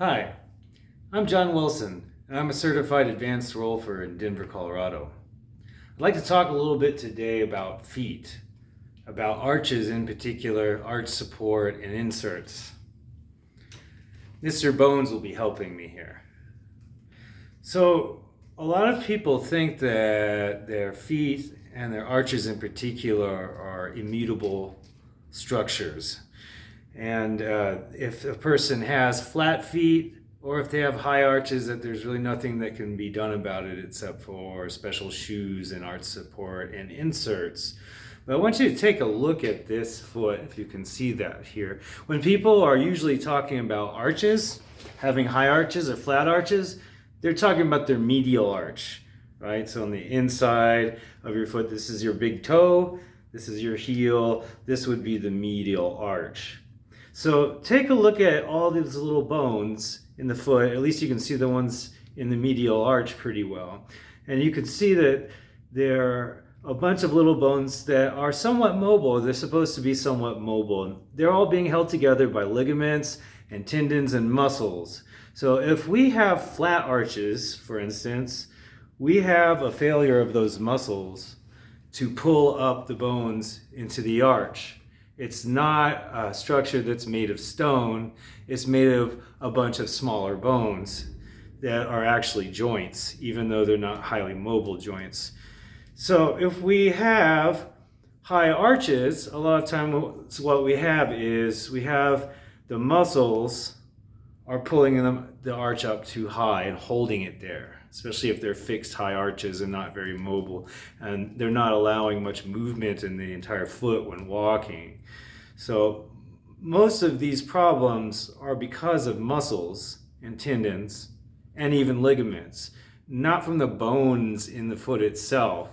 Hi, I'm John Wilson, and I'm a certified advanced rolfer in Denver, Colorado. I'd like to talk a little bit today about feet, about arches in particular, arch support, and inserts. Mr. Bones will be helping me here. So, a lot of people think that their feet and their arches in particular are immutable structures. And if a person has flat feet or if they have high arches, that there's really nothing that can be done about it except for special shoes and arch support and inserts. But I want you to take a look at this foot, if you can see that here. When people are usually talking about arches, having high arches or flat arches, they're talking about their medial arch, right? So on the inside of your foot, this is your big toe, this is your heel, this would be the medial arch. So take a look at all these little bones in the foot. At least you can see the ones in the medial arch pretty well. And you can see that there are a bunch of little bones that are somewhat mobile. They're supposed to be somewhat mobile. They're all being held together by ligaments and tendons and muscles. So if we have flat arches, for instance, we have a failure of those muscles to pull up the bones into the arch. It's not a structure that's made of stone. It's made of a bunch of smaller bones that are actually joints, even though they're not highly mobile joints. So if we have high arches, a lot of times what we have is we have the muscles are pulling the arch up too high and holding it there, especially if they're fixed high arches and not very mobile, and they're not allowing much movement in the entire foot when walking. So most of these problems are because of muscles and tendons and even ligaments, not from the bones in the foot itself.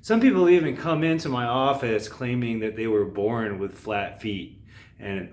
Some people even come into my office claiming that they were born with flat feet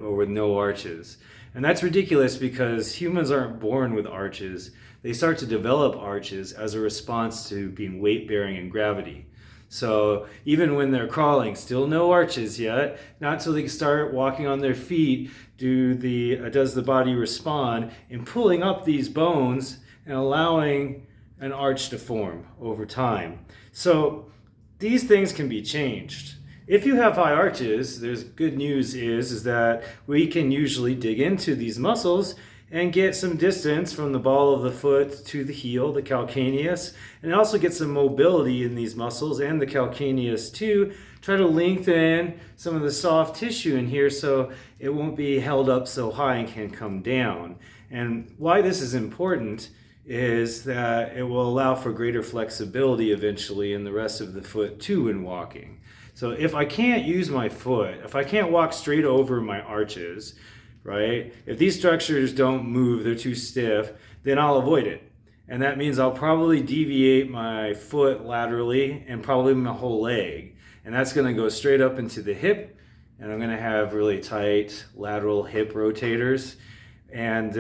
or with no arches. And that's ridiculous because humans aren't born with arches. They start to develop arches as a response to being weight-bearing and gravity. So even when they're crawling, still no arches yet. Not until they start walking on their feet does the body respond in pulling up these bones and allowing an arch to form over time. So these things can be changed. If you have high arches, there's good news is that we can usually dig into these muscles and get some distance from the ball of the foot to the heel, the calcaneus, and also get some mobility in these muscles and the calcaneus too. Try to lengthen some of the soft tissue in here so it won't be held up so high and can come down. And why this is important is that it will allow for greater flexibility eventually in the rest of the foot too when walking. So if I can't use my foot, if I can't walk straight over my arches, right? If these structures don't move, they're too stiff, then I'll avoid it. And that means I'll probably deviate my foot laterally and probably my whole leg. And that's gonna go straight up into the hip, and I'm gonna have really tight lateral hip rotators and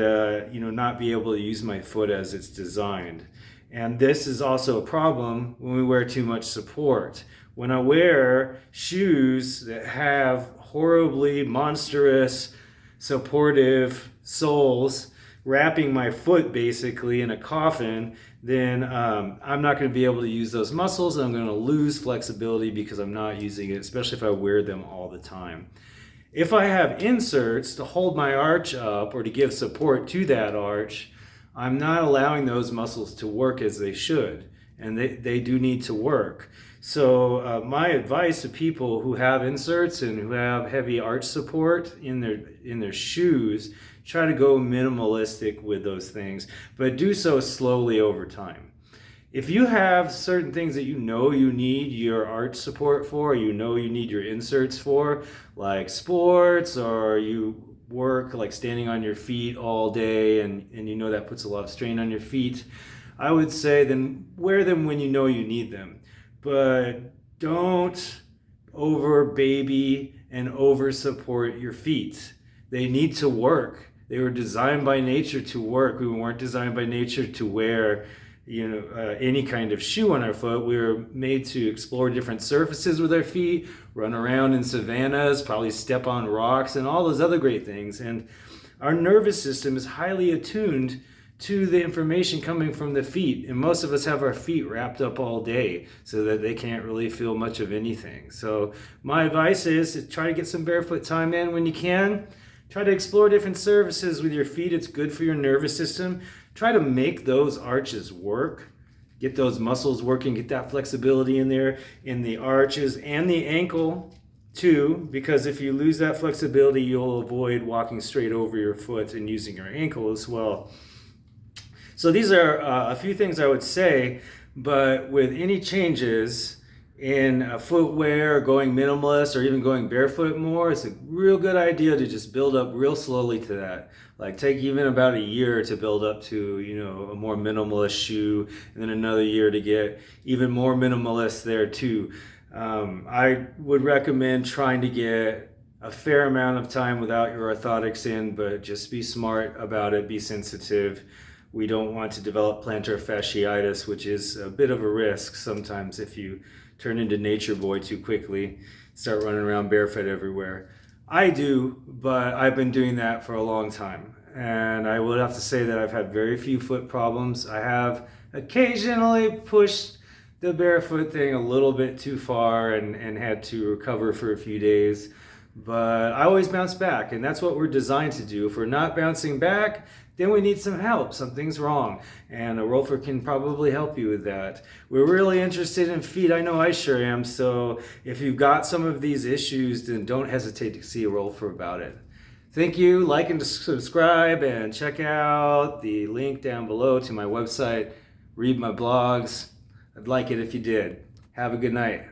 not be able to use my foot as it's designed. And this is also a problem when we wear too much support. When I wear shoes that have horribly monstrous supportive soles wrapping my foot basically in a coffin, then I'm not going to be able to use those muscles, and I'm going to lose flexibility because I'm not using it, especially if I wear them all the time. If I have inserts to hold my arch up or to give support to that arch, I'm not allowing those muscles to work as they should, and they do need to work. So my advice to people who have inserts and who have heavy arch support in their shoes, try to go minimalistic with those things, but do so slowly over time. If you have certain things that you know you need your arch support for, you know you need your inserts for, like sports, or you work like standing on your feet all day and you know that puts a lot of strain on your feet, I would say then wear them when you know you need them. But don't over baby and over support your feet. They need to work. They were designed by nature to work. We weren't designed by nature to wear any kind of shoe on our foot. We were made to explore different surfaces with our feet, run around in savannas, probably step on rocks and all those other great things. And our nervous system is highly attuned to the information coming from the feet, and most of us have our feet wrapped up all day so that they can't really feel much of anything. So my advice is to try to get some barefoot time in when you can. Try to explore different surfaces with your feet. It's good for your nervous system. Try to make those arches work. Get those muscles working, get that flexibility in there in the arches and the ankle too, because if you lose that flexibility, you'll avoid walking straight over your foot and using your ankle as well. So these are a few things I would say, but with any changes in footwear, going minimalist, or even going barefoot more, it's a real good idea to just build up real slowly to that. Like take even about a year to build up to, a more minimalist shoe, and then another year to get even more minimalist there too. I would recommend trying to get a fair amount of time without your orthotics in, but just be smart about it, be sensitive. We don't want to develop plantar fasciitis, which is a bit of a risk sometimes if you turn into nature boy too quickly, start running around barefoot everywhere. I do, but I've been doing that for a long time. And I would have to say that I've had very few foot problems. I have occasionally pushed the barefoot thing a little bit too far and had to recover for a few days. But I always bounce back, and that's what we're designed to do. If we're not bouncing back, then we need some help. Something's wrong, and a Rolfer can probably help you with that. We're really interested in feet. I know I sure am. So if you've got some of these issues, then don't hesitate to see a Rolfer about it. Thank you. Like and subscribe, and check out the link down below to my website. Read my blogs. I'd like it if you did. Have a good night.